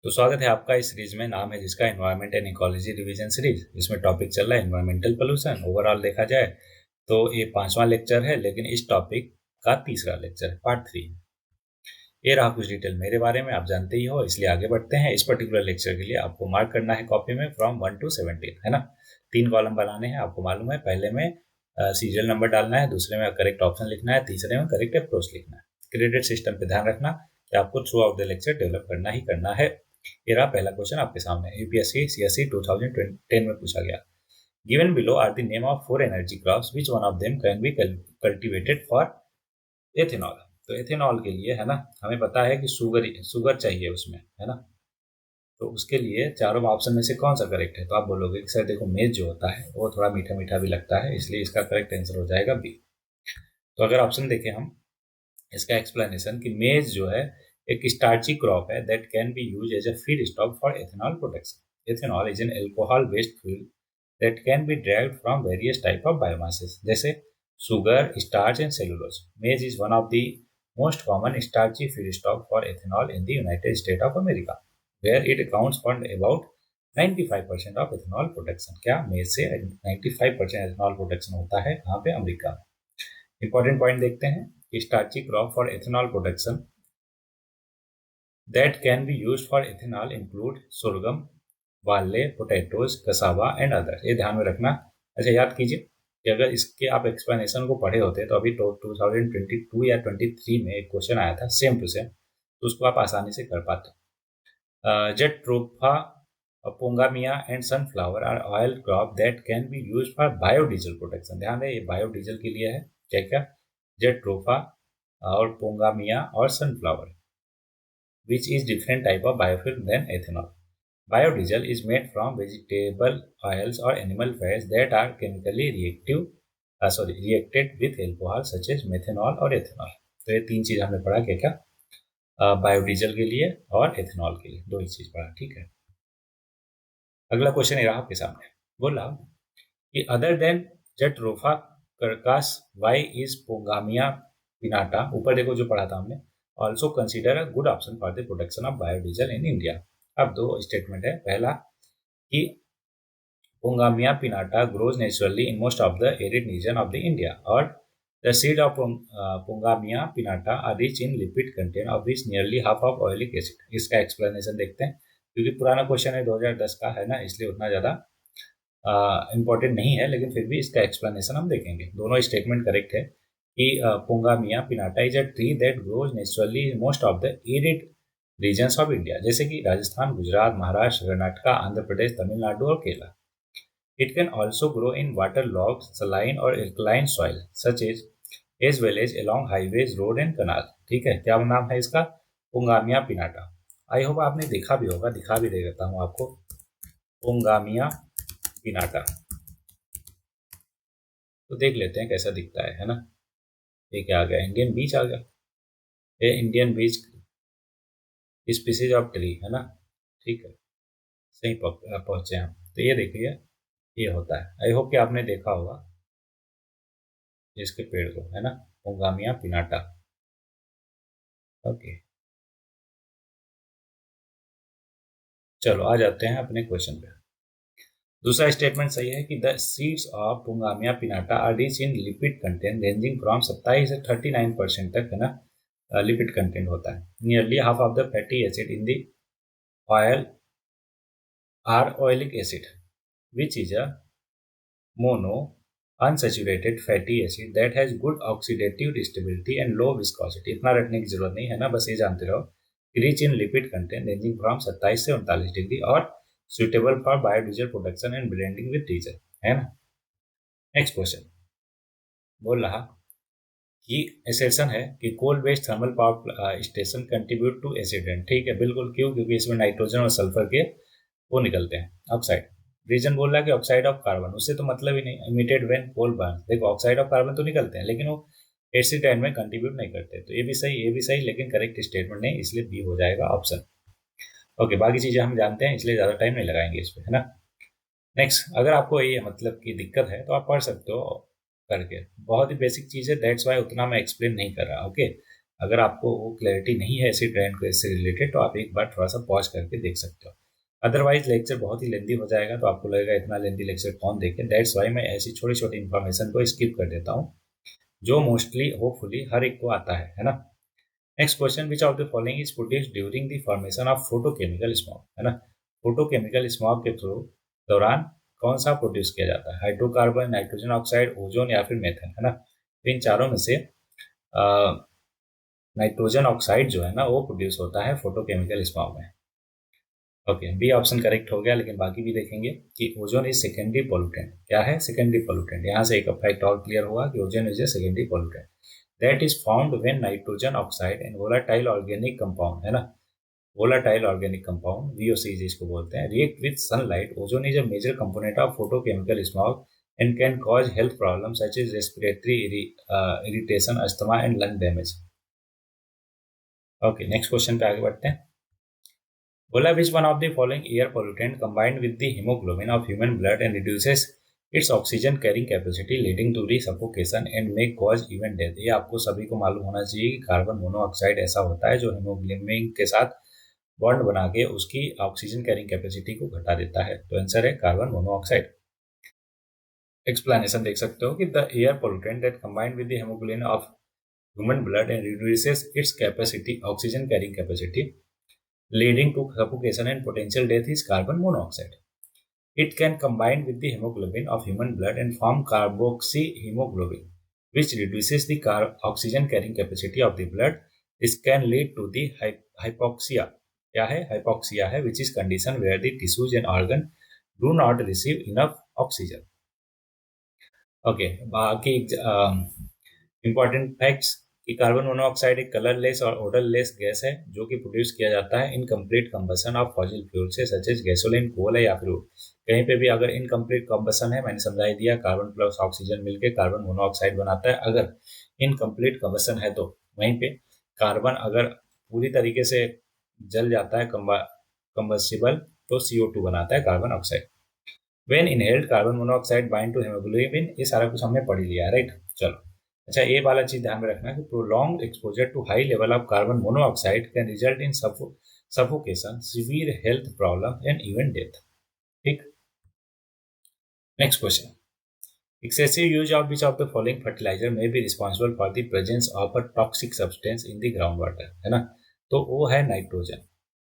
तो स्वागत है आपका इस सीरीज में। नाम है जिसका environment and ecology revision series. इसमें टॉपिक चल रहा है एनवायरमेंटल पोल्यूशन। ओवरऑल देखा जाए तो ये 5वां लेक्चर है, लेकिन इस टॉपिक का तीसरा लेक्चर है, पार्ट 3। ये रहा कुछ डिटेल मेरे बारे में, आप जानते ही हो, इसलिए आगे बढ़ते हैं। इस पर्टिकुलर लेक्चर के लिए आपको मार्क करना है कॉपी में फ्रॉम 1 to 17, है ना। 3 कॉलम बनाने हैं, आपको मालूम है। पहले में सीरियल नंबर डालना है, दूसरे में करेक्ट ऑप्शन लिखना है, तीसरे में करेक्ट अप्रोच लिखना है। क्रेडिट सिस्टम पे ध्यान रखना कि आपको through out the lecture develop करना ही करना है। ये रहा पहला क्वेश्चन आपके सामने, यूपीएससी सीएससी 2010 में पूछा गया। Given below are the name of 4 energy crops which one of them can be cultivated for ethanol. तो एथेनॉल के लिए, है ना, हमें पता है कि शुगर चाहिए उसमें, है ना। तो उसके लिए चारों ऑप्शन में से कौन सा करेक्ट है? तो आप बोलोगे कि सर देखो, मेज जो होता है वो थोड़ा मीठा मीठा भी लगता है, इसलिए इसका करेक्ट आंसर हो जाएगा बी। तो अगर ऑप्शन देखें हम, इसका एक्सप्लेनेशन कि मेज जो है एक स्टार्ची क्रॉप है that can be use as a feed stock for ethanol production. Ethanol is an alcohol based fuel that can be derived from various type of biomasses जैसे sugar, starch and cellulose. Maize is one of the most common starchy feed stock for ethanol in the United States of America where it accounts for about 95% of ethanol production. क्या maize से 95% ethanol production होता है कहाँ पे? America में। Important point देखते हैं। Starchy crop for ethanol production that can be used for ethanol include sorghum, barley, potatoes, cassava and others। ये ध्यान में रखना। अच्छा, याद कीजिए कि अगर इसके आप एक्सप्लेनेशन को पढ़े होते तो अभी तो 2022 या 23 में एक क्वेश्चन आया था सेम टू सेम, तो उसको आप आसानी से कर पाते। Jatropha, pongamia and sunflower are oil crop that can be use for biodiesel production. ध्यान रहे, ये बायोडीजल के लिए है। क्या क्या? जेट्रोफा और पोंगामिया और sunflower, which is different type of biofuel than ethanol. Biodiesel is made from vegetable oils or animal fats that are chemically reacted with alcohol such as methanol और ethanol। तो ये तीन चीज हमने पढ़ा। क्या क्या? बायोडीजल के लिए और एथेनॉल के लिए, दो ही चीज पढ़ा। ठीक है, अगला क्वेश्चन ये रहा आपके सामने। बोला कि other than jatropha curcas why is pongamia pinnata, ऊपर देखो जो पढ़ा था हमने, also consider a good option for the production of biodiesel in India. अब दो स्टेटमेंट है। पहला कि pongamia pinnata grows naturally in most of the arid region of the India, और the seed of pongamia pinnata are rich in lipid content of which nearly half of oleic acid. इसका explanation देखते हैं, क्योंकि पुराना question है 2010 का, है ना, इसलिए उतना ज्यादा इंपॉर्टेंट नहीं है, लेकिन फिर भी इसका एक्सप्लेनेशन हम देखेंगे। दोनों स्टेटमेंट करेक्ट है कि pongamia pinnata is a tree that grows naturally in most of the arid regions of India, जैसे कि राजस्थान, गुजरात, महाराष्ट्र, कर्नाटका, आंध्र प्रदेश, तमिलनाडु और Kerala. It can also grow in water log, saline और alkaline soil such as well as along highways, road and canal. ठीक है, क्या नाम है इसका? पोंगामिया पिनाटा। आई होप आपने देखा भी होगा, दिखा भी दे देता हूँ आपको। पोंगामिया पिनाटा, तो देख लेते हैं कैसा दिखता है ना। ये क्या आ गया? इंडियन बीच आ गया। ये Indian beach species of tree, है ना। ठीक है, सही पहुंचे हम। तो ये देखिए, ये होता है। आई होप कि आपने देखा होगा इसके पेड़ को, है ना, पोगामिया पिनाटा। ओके, चलो आ जाते हैं अपने क्वेश्चन पे। दूसरा स्टेटमेंट सही है कि the seeds of pongamia pinnata are rich in lipid content ranging from 27 से 39% तक, है ना, लिपिड कंटेंट होता है। Nearly half of the fatty acid in the oil are oleic acid which is a mono unsaturated fatty acid that has good oxidative stability and low viscosity। इतना रखने की जरूरत नहीं है ना, बस ये जानते रहो कि rich in lipid content ranging from 27 से 39 डिग्री और suitable for biodiesel production and blending with diesel, है ना। नेक्स्ट क्वेश्चन बोल रहा कि एसेशन है कि coal based thermal power station contribute to accident. ठीक है, बिल्कुल। क्यों? क्योंकि इसमें नाइट्रोजन और सल्फर के वो निकलते हैं, ऑक्साइड। रीजन बोल रहा है कि ऑक्साइड ऑफ कार्बन, उससे तो मतलब ही नहीं। Emitted when coal burn. देखो, ऑक्साइड ऑफ कार्बन तो निकलते हैं, लेकिन वो एसिड में कंट्रीब्यूट नहीं करते। तो ये भी सही, ये भी सही, लेकिन करेक्ट स्टेटमेंट नहीं, इसलिए बी हो जाएगा ऑप्शन। ओके, बाकी चीजें हम जानते हैं, इसलिए ज्यादा टाइम नहीं लगाएंगे इस पे, है ना। नेक्स्ट, अगर आपको ये मतलब की दिक्कत है तो आप पढ़ सकते हो करके, बहुत ही बेसिक चीज है, दैट्स वाई उतना मैं एक्सप्लेन नहीं कर रहा। ओके, अगर आपको वो क्लैरिटी नहीं है ऐसी ट्रेंड को इससे रिलेटेड तो आप एक बार थोड़ा सा पॉज करके देख सकते हो। अदरवाइज लेक्चर बहुत ही लेंदी हो जाएगा तो आपको लगेगा इतना लेंदी लेक्चर कौन देखे। दैट्स वाई मैं ऐसी छोटी छोटी इन्फॉर्मेशन को स्किप कर देता हूँ जो मोस्टली होपफुली हर एक को आता है ना। Next question, which of the following is produced during the formation of photochemical smog, है ना। फोटोकेमिकल स्मॉग के थ्रू दौरान कौन सा प्रोड्यूस किया जाता है? हाइड्रोकार्बन, नाइट्रोजन ऑक्साइड, ओजोन या फिर मेथन, है ना। इन चारों में से नाइट्रोजन ऑक्साइड जो है ना वो प्रोड्यूस होता है फोटोकेमिकल स्मॉग में। ओके, बी ऑप्शन करेक्ट हो गया, लेकिन बाकी भी देखेंगे कि ओजोन इज सेकेंडरी पोल्यूटेंट। क्या है सेकेंडरी पोल्यूटेंट? यहाँ से एक फैक्ट और क्लियर हुआ कि ozone is a secondary pollutant that is found when nitrogen oxide and volatile organic compound, है ना, वोलाटाइल ऑर्गेनिक कंपाउंड वीओसी जिसको बोलते हैं, react with sunlight. Ozone is a major component of photochemical smog and can cause health problem such as respiratory irritation, asthma and lung damage. Okay, next question पे आगे बढ़ते हैं। बोला which one of the following air pollutant combined with the haemoglobin of human blood and reduces its oxygen carrying capacity leading to the suffocation and may cause even death. ये आपको सभी को मालूम होना चाहिए कि कार्बन मोनोऑक्साइड ऐसा होता है जो हीमोग्लोबिन के साथ बॉन्ड बना के उसकी ऑक्सीजन कैरिंग कैपेसिटी को घटा देता है। तो आंसर है कार्बन मोनोऑक्साइड। एक्सप्लेनेशन देख सकते हो कि the air pollutant that combined with the haemoglobin of human blood and reduces its capacity oxygen carrying capacity leading to suffocation and potential death is carbon monoxide. It can combine with the hemoglobin of human blood and form carboxyhemoglobin, which reduces the oxygen carrying capacity of the blood. This can lead to the hypoxia. क्या है? Hypoxia है, which is condition where the tissues and organ do not receive enough oxygen. Okay, बाकी important facts कि carbon monoxide एक colourless और odourless gas है जो कि प्रोड्यूस किया जाता है incomplete combustion of fossil fuel से, सच एज गैसोलीन, कोल है या फिर कहीं पे भी अगर इनकम्प्लीट कंबशन है, मैंने समझा दिया, कार्बन प्लस ऑक्सीजन मिलकर कार्बन मोनोऑक्साइड बनाता है। अगर इनकम्प्लीट कंबशन है तो वहीं पे कार्बन अगर पूरी तरीके से जल जाता है कंबस्टिबल तो CO2 बनाता है carbon oxide. When inhaled carbon monoxide bind to haemoglobin, ये सारा कुछ हमने पढ़ लिया है, राइट। चलो, अच्छा ये वाला चीज ध्यान में रखना कि prolong exposure to high level of carbon monoxide can result in suffocation, severe health problem and even death. ठीक, next question, excessive use of which of the following fertiliser may be responsible for the presence of a toxic substance in the ground water, है ना। तो वो है nitrogen.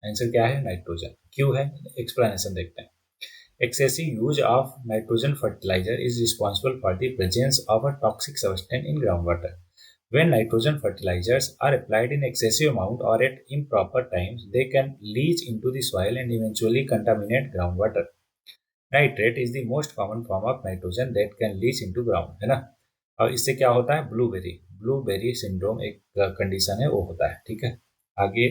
Answer क्या है? Nitrogen. क्यों है? एक्सप्लेनेशन देखते हैं। Excessive use of nitrogen fertilizer is responsible for the presence of a toxic substance in groundwater. When nitrogen fertilizers are applied in excessive amount or at improper times, they can leach into the soil and eventually contaminate groundwater. Nitrate is the most common form of nitrogen that can leach into ground, है ना। और इससे क्या होता है? Blueberry syndrome एक condition है, वो होता है। ठीक है, आगे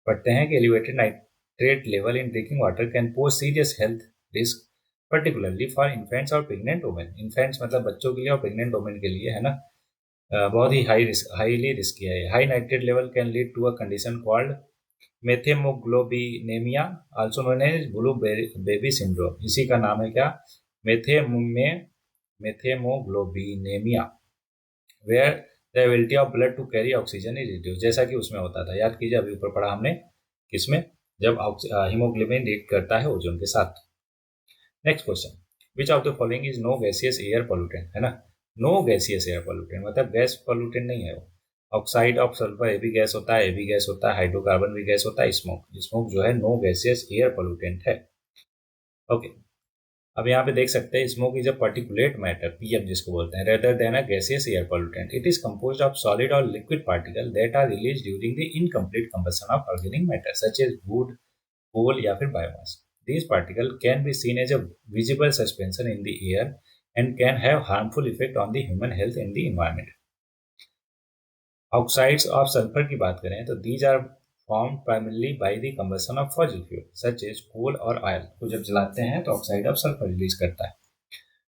पढ़ते हैं कि elevated nitrate level in drinking water can pose serious health risk particularly for infants और प्रेग्नेंट वुमेन। इन्फेंट्स मतलब बच्चों के लिए और प्रेग्नेंट वुमेन के लिए, है ना। बहुत ही हाईली रिस्की है। High nitrate level can lead to a condition called methemoglobinemia, also known as blue baby syndrome. इसी का नाम है क्या? Methemoglobinemia, where the ability of blood to carry oxygen is reduce, जैसा कि उसमें होता था। याद कीजिए, अभी ऊपर पढ़ा हमने किसमें, जब हीमोग्लोबिन रिएक्ट करता है ओजोन के साथ। Next question, which of the following is no gaseous air pollutant, है ना। नो गैसियस एयर पोल्यूटेंट मतलब गैस पोल्यूटेंट नहीं है वो। ऑक्साइड ऑफ सल्फर ये भी गैस होता है, ये भी गैस होता है, हाइड्रोकार्बन भी गैस होता है, स्मोक जो है नो गैसियस एयर पोल्यूटेंट है। ओके, अब यहाँ पे देख सकते हैं smoke is a particulate matter, PM जिसको बोलते हैं, rather than a gaseous air pollutant. It is composed of solid और liquid particle that are release during the incomplete combustion of organic matter such as wood, coal या फिर biomass. These particles can be seen as a visible suspension in the air and can have harmful effect on the human health and the environment. Oxides of sulfur की बात करें तो these are formed primarily by the combustion of fossil fuel such as coal और oil को जब जलाते हैं तो ऑक्साइड ऑफ सल्फर रिलीज करता है,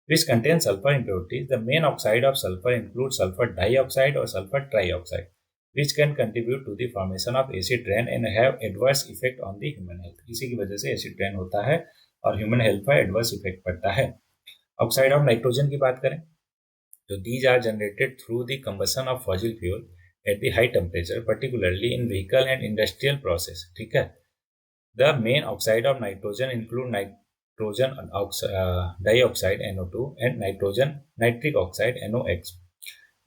which contain sulfur impurities. The main oxide of sulfur include sulfur dioxide और sulfur trioxide, which can contribute to the formation of acid rain and have adverse effect on the human health. इसी की वजह से acid rain होता है और human health पर adverse effect पड़ता है। ऑक्साइड ऑफ नाइट्रोजन की बात करें तो these are generated through the combustion of fossil fuel at the high temperature, particularly in vehicle and industrial process. ठीक है. The main oxide of nitrogen include nitrogen dioxide NO2 and nitrogen nitric oxide NOx,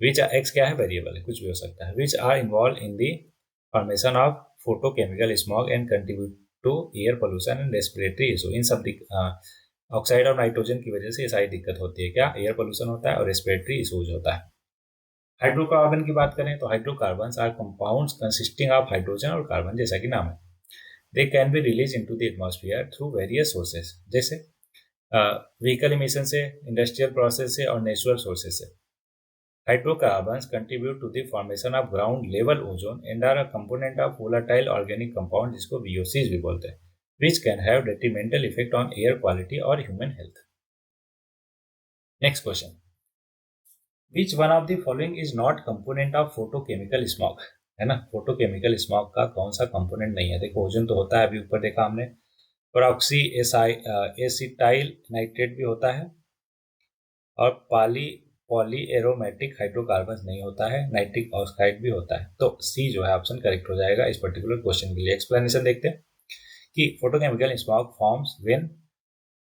which are X क्या है variable है, कुछ भी हो सकता है, which are involved in the formation of photochemical smog and contribute to air pollution and respiratory issue. इन सब oxide of nitrogen की वजह से ये सारी दिक्कत होती है. क्या? एयर पोल्यूशन होता है और रेस्पिरेटरी इशूज होता है. हाइड्रोकार्बन की बात करें तो hydrocarbon are compounds consisting of hydrogen और कार्बन, जैसा कि नाम है. They can be release into the atmosphere through various sources, जैसे व्हीकल इमिशन से, इंडस्ट्रियल प्रोसेस से और नेचुरल सोर्सेस से. Hydrocarbons contribute to the formation of ground level ozone and are a component of volatile organic compound, जिसको VOCs भी बोलते हैं, which can have detrimental effect on air quality or human health. Next question. Which one of the following is not component of photochemical smog? है ना, photochemical smog का कौन सा component नहीं है? देखो ओजोन तो होता है, अभी ऊपर देखा हमने. परऑक्सी एसिटाइल नाइट्रेट भी होता है और पॉली एरोमेटिक हाइड्रोकार्बन नहीं होता है, नाइट्रिक ऑक्साइड भी होता है. तो सी जो है ऑप्शन करेक्ट हो जाएगा इस पर्टिकुलर क्वेश्चन के लिए. एक्सप्लेनेशन देखते हैं कि फोटोकेमिकल स्मॉग फॉर्म्स व्हेन,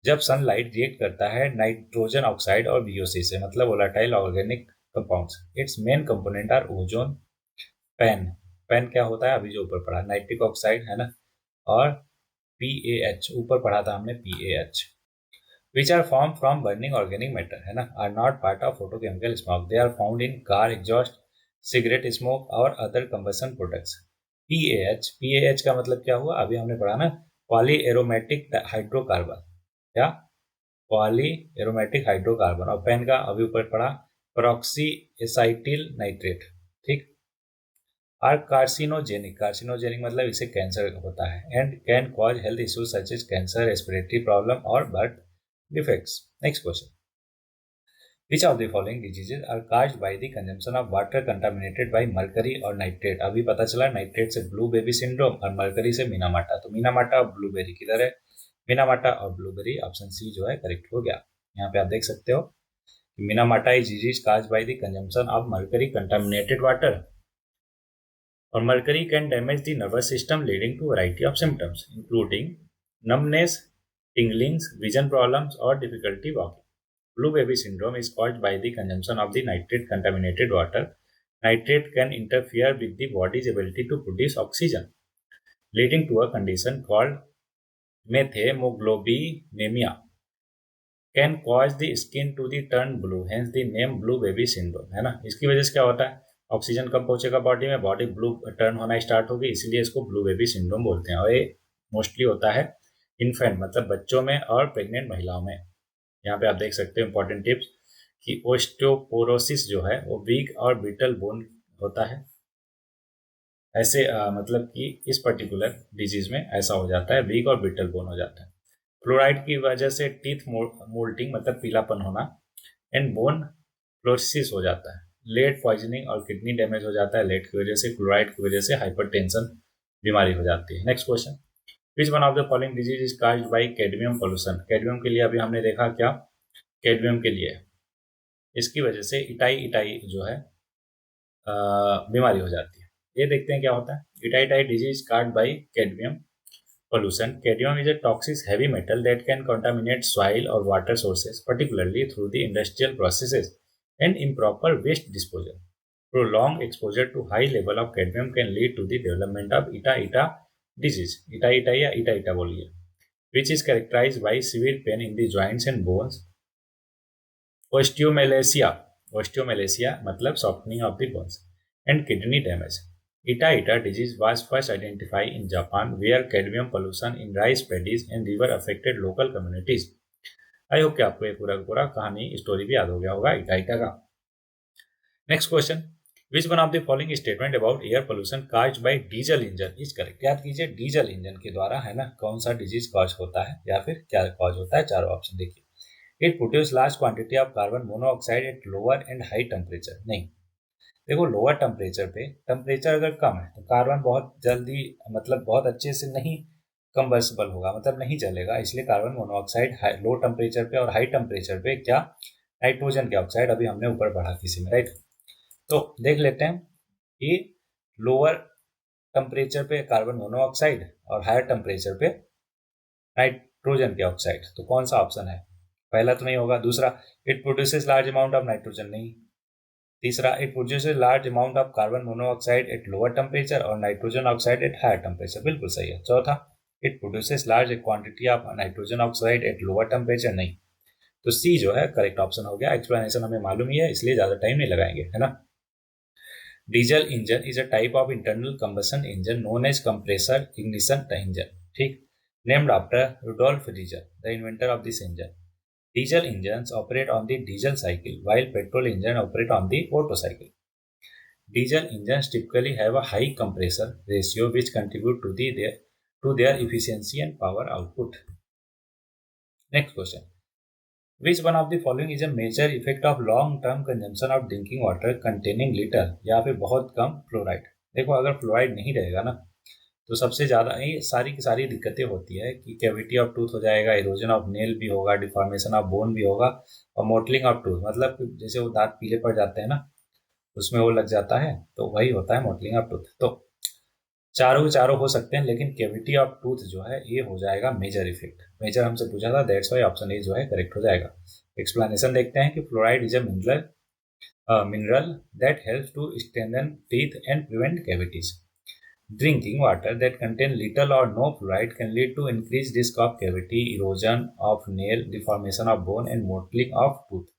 जब सनलाइट रिएक्ट करता है नाइट्रोजन ऑक्साइड और VOC से, मतलब volatile organic compounds. Its main component are ozone, PAN क्या होता है अभी जो ऊपर पढ़ा, नाइट्रिक ऑक्साइड है ना, और PaH ऊपर पढ़ा था हमने PaH, which are formed from burning organic matter, है ना, are not part of photochemical smog. They are found in car exhaust, cigarette smoke और other combustion products. PaH का मतलब क्या हुआ, अभी हमने पढ़ा ना, पॉली एरोमेटिक हाइड्रोकार्बन, क्या? Poly aromatic hydrocarbon. और पेन का अभी ऊपर पढ़ा परऑक्सी एसाइटिल नाइट्रेट. ठीक. आर कार्सिनोजेनिक मतलब इसे कैंसर होता है, and can cause health issues such as cancer, respiratory problem और birth defects. Next question. Which of the following diseases are caused by the consumption of water contaminated by mercury और nitrate? अभी पता चला nitrate से blue baby syndrome और mercury से Minamata. तो Minamata और ब्लूबेरी किधर है? मीनामाटा और ब्लूबेरी, ऑप्शन सी जो है करेक्ट हो गया. यहाँ पे आप देख सकते हो कि Minamata is disease caused by the consumption of mercury contaminated water, और mercury can damage the nervous system leading to variety of symptoms including numbness, tinglings, vision problems or difficulty walking. Blue baby syndrome is caused by the consumption of the nitrate contaminated water. Nitrate can interfere with the body's ability to produce oxygen, leading to a condition called methemoglobinemia. Can cause the skin to the turn blue, hence the name blue baby syndrome, है ना. इसकी वजह से क्या होता है, oxygen कम पहुंचेगा body में, बॉडी ब्लू टर्न होना स्टार्ट होगी, इसलिए इसको ब्लू बेबी सिंड्रोम बोलते हैं. और ये मोस्टली होता है इन्फेंट मतलब बच्चों में और प्रेग्नेंट महिलाओं में. यहाँ पे आप देख सकते हो इंपॉर्टेंट टिप्स कि ओस्टियोपोरोसिस जो है वो वीक और ब्रिटल बोन होता है. ऐसे मतलब कि इस पर्टिकुलर डिजीज में ऐसा हो जाता है, वीक और ब्रिटल बोन हो जाता है. फ्लोराइड की वजह से टीथ मोल्टिंग मतलब पीलापन होना, एंड बोन फ्लोरोसिस हो जाता है. लेड पॉइजनिंग और किडनी डैमेज हो जाता है लेड की वजह से. क्लोराइड की वजह से हाइपरटेंशन बीमारी हो जाती है. Next question. Which one of the following disease is caused by cadmium pollution? Cadmium के लिए अभी हमने देखा क्या, कैडमियम के लिए इसकी वजह से इटाई जो है बीमारी हो जाती है. ये देखते हैं क्या होता है. Itai disease caused by cadmium pollution. Cadmium is a toxic heavy metal that can contaminate soil or water sources, particularly through the industrial processes and improper waste disposal. Prolonged exposure to high level of cadmium can lead to the development of Ita disease, या Ita बोलिए, which is characterized by severe pain in the joints and bones. Osteomalacia मतलब softening of the bones, and kidney damage. Ita disease was first identified in Japan, where cadmium pollution in rice paddies and river affected local communities. I hope कि आपको ये पूरा कहानी story भी याद हो गया होगा इटा का. Next question. Which one of the following statement about air pollution caused by diesel engine is correct? याद कीजिए डीजल इंजन के द्वारा है ना कौन सा डिजीज कॉज होता है या फिर क्या कॉज होता है. चारों ऑप्शन देखिए. It produce large quantity of carbon monoxide at lower and high temperature. नहीं, देखो लोअर टेम्परेचर अगर कम है तो कार्बन बहुत जल्दी मतलब बहुत अच्छे से नहीं कंबस्टिबल होगा, मतलब नहीं जलेगा, इसलिए कार्बन मोनोऑक्साइड लो टेम्परेचर पे और हाई टेम्परेचर पे क्या नाइट्रोजन के ऑक्साइड, अभी हमने ऊपर पढ़ा किसी में, राइट. तो देख लेते हैं कि लोअर टेम्परेचर पे कार्बन मोनोऑक्साइड और हायर टेम्परेचर पे नाइट्रोजन के ऑक्साइड, तो कौन सा ऑप्शन है? पहला तो नहीं होगा। दूसरा, it produces large amount of nitrogen, नहीं। तीसरा, it produces large amount of carbon monoxide at lower temperature और nitrogen oxide at higher temperature, बिल्कुल सही है। चौथा, it produces large quantity of nitrogen oxide at lower temperature, नहीं। तो सी जो है करेक्ट ऑप्शन हो गया। एक्सप्लेनेशन हमें मालूम ही है, इसलिए ज्यादा टाइम नहीं लगाएंगे, है ना। Diesel engine is a type of internal combustion engine known as compressor ignition engine, ठीक, named after Rudolf Diesel, the inventor of this engine. Diesel engines operate on the diesel cycle, while petrol engines operate on the Otto cycle. Diesel engines typically have a high compressor ratio, which contribute to their efficiency and power output. Next question: which one of the following is a major effect of long-term consumption of drinking water containing little या फिर बहुत कम fluoride? देखो, अगर fluoride नहीं रहेगा ना, तो सबसे ज़्यादा ये सारी की सारी दिक्कतें होती है कि कैविटी ऑफ टूथ हो जाएगा, इरोजन ऑफ नेल भी होगा, डिफॉर्मेशन ऑफ बोन भी होगा, और मोटलिंग ऑफ टूथ, मतलब जैसे वो दांत पीले पड़ जाते हैं ना, उसमें वो लग जाता है, तो वही होता है मोटलिंग ऑफ टूथ। तो चारों के चारों हो सकते हैं, लेकिन कैविटी ऑफ टूथ जो है ये हो जाएगा मेजर इफेक्ट। मेजर हमसे पूछा था, दैट्स वाई ऑप्शन ए जो है करेक्ट हो जाएगा। एक्सप्लेनेशन देखते हैं कि fluoride is a mineral that helps to strengthen teeth and prevent cavities. Drinking water that contain little or no fluoride can lead to increased risk of cavity, erosion of nail, deformation of bone and mottling of tooth.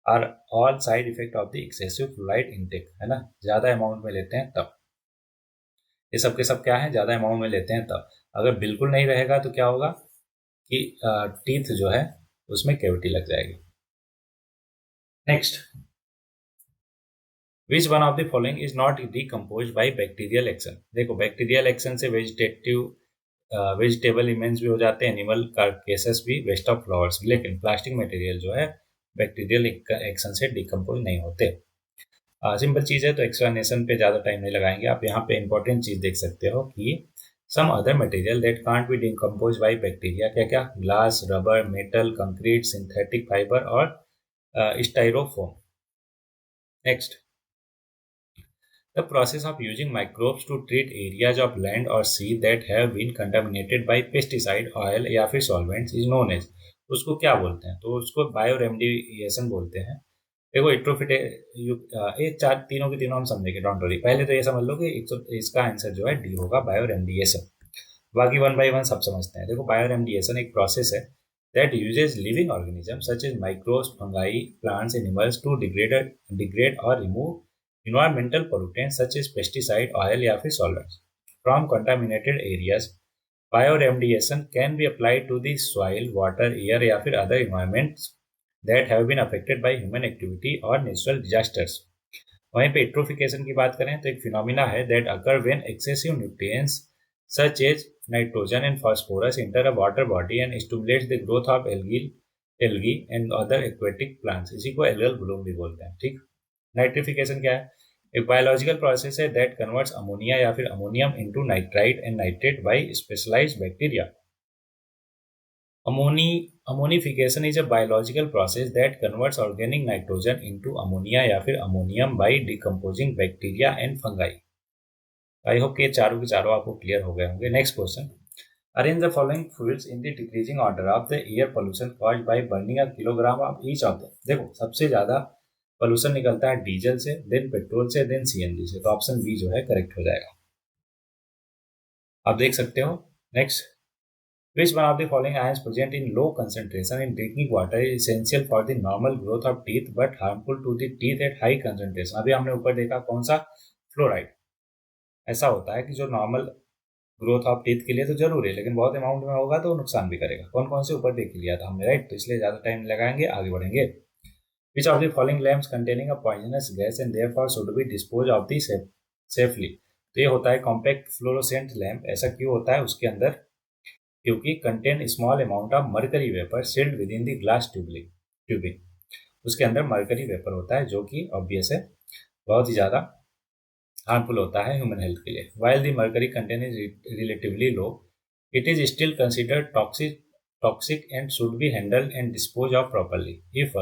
Are all side effect of the excessive fluoride intake, है ना। ज्यादा amount में लेते हैं तब ये सब के सब क्या है, ज्यादा अमाउंट में लेते हैं तब। अगर बिल्कुल नहीं रहेगा तो क्या होगा कि टीथ जो है उसमें कैविटी लग जाएगी। Next, which one of the following is not decompose by bacterial action? देखो, बैक्टीरियल एक्शन से वेजिटेबल इमेंस भी हो जाते हैं, एनिमल कार्केसेस भी, वेस्ट ऑफ फ्लावर्स भी, लेकिन प्लास्टिक मटेरियल जो है बैक्टीरियल एक्शन से डिकम्पोज नहीं होते। सिंपल चीज़ है, तो एक्सप्लेनेशन पे ज़्यादा टाइम नहीं लगाएंगे। आप यहाँ पे इंपॉर्टेंट चीज़ देख सकते हो कि some other material that can't be decompose by bacteria, क्या क्या? Glass, rubber, metal, concrete, synthetic fibre और styrofoam. Next, the process of using microbes to treat areas of land or sea that have been contaminated by pesticide, oil या फिर solvents is known as, उसको क्या बोलते हैं? तो उसको बायोरेमडिएशन बोलते हैं। देखो, इट्रोफिटे ये चार तीनों के तीनों हम समझेंगे, डोंट वरी। पहले तो ये समझ लो कि इसका आंसर जो है डी होगा, बायोरेमडिएशन। बाकी वन बाई वन सब समझते हैं। देखो, बायोरेमडिएशन एक प्रोसेस है that uses living organisms such as microbes, fungi, plants, animals to degrade or remove environmental pollutants such as pesticide, oil या फिर solvents from contaminated areas. Bioremediation can be applied to the soil, water, air या फिर other environments that have been affected by human activity or natural disasters. वहीं पे eutrophication की बात करें तो एक फिनोमिना है that occur when excessive nutrients such as nitrogen and phosphorus enter a water body and stimulates the growth of algae and other aquatic plants. इसी को algal bloom भी बोलते हैं, ठीक। नाइट्रिफिकेशन क्या है? एक बायोलॉजिकल प्रोसेस है दैट कन्वर्ट्स अमोनिया या फिर ammonium into nitrite and nitrate by specialised bacteria. Ammonification is a biological process that converts organic nitrogen into ammonia या फिर ammonium by decomposing bacteria and fungi. I hope कि चारों के चारों आपको क्लियर हो गए होंगे। Next question, arrange the following fuels in the decreasing order of the air pollution caused by burning a kilogram of each of them. देखो, सबसे ज्यादा पोल्यूशन निकलता है डीजल से, देन पेट्रोल से, देन सीएनजी से, तो ऑप्शन बी जो है करेक्ट हो जाएगा। आप देख सकते हो। Next, which one of the following ions present in low concentration in drinking water is essential for the normal growth of teeth but harmful to the teeth at high concentration? अभी हमने ऊपर देखा कौन सा, फ्लोराइड। ऐसा होता है कि जो नॉर्मल ग्रोथ ऑफ टीथ के लिए तो जरूर है, लेकिन बहुत अमाउंट में होगा तो नुकसान भी करेगा। कौन कौन से ऊपर देख लिया था हमने, राइट। तो इसलिए ज्यादा टाइम लगाएंगे, आगे बढ़ेंगे। Which of the following lamps containing a poisonous gas and therefore should be disposed of the safely? तो ये होता है कॉम्पैक्ट फ्लोरोसेंट लैम्प। ऐसा क्यों होता है उसके अंदर? क्योंकि contain small amount of mercury vapour sealed within the glass tubing. उसके अंदर मरकरी वेपर होता है जो कि ऑब्वियस है बहुत ही ज्यादा हार्मफुल होता है ह्यूमन हेल्थ के लिए। While the mercury content is relatively low, it is still considered toxic and should be handled and dispose of properly. If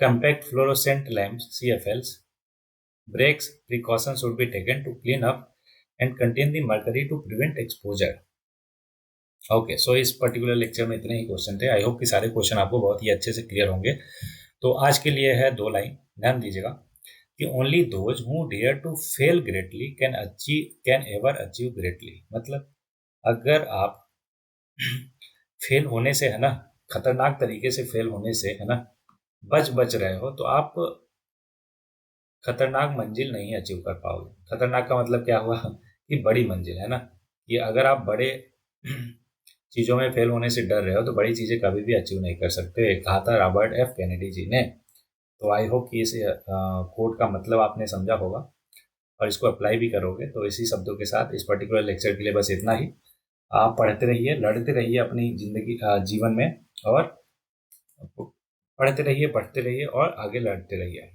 compact fluorescent lamps CFLs breaks precautions should be taken to clean up and contain the mercury to prevent exposure. ओके, so इस particular lecture में इतने ही question थे। I hope कि सारे question आपको बहुत ही अच्छे से क्लियर होंगे। तो आज के लिए है 2 लाइन, ध्यान दीजिएगा कि only those who dare to fail greatly can ever achieve greatly. मतलब अगर आप फेल होने से, है ना, खतरनाक तरीके से फेल होने से, है ना, बच रहे हो तो आप खतरनाक मंजिल नहीं अचीव कर पाओगे। खतरनाक का मतलब क्या हुआ कि बड़ी मंजिल, है ना। कि अगर आप बड़े चीज़ों में फेल होने से डर रहे हो तो बड़ी चीज़ें कभी भी अचीव नहीं कर सकते, कहा था रॉबर्ट एफ कैनेडी जी ने। तो आई होप कि इस कोट का मतलब आपने समझा होगा और इसको अप्लाई भी करोगे। तो इसी शब्दों के साथ इस पर्टिकुलर लेक्चर के लिए बस इतना ही। आप पढ़ते रहिए, लड़ते रहिए अपनी जिंदगी जीवन में, और पढ़ते रहिए, पढ़ते रहिए और आगे लड़ते रहिए।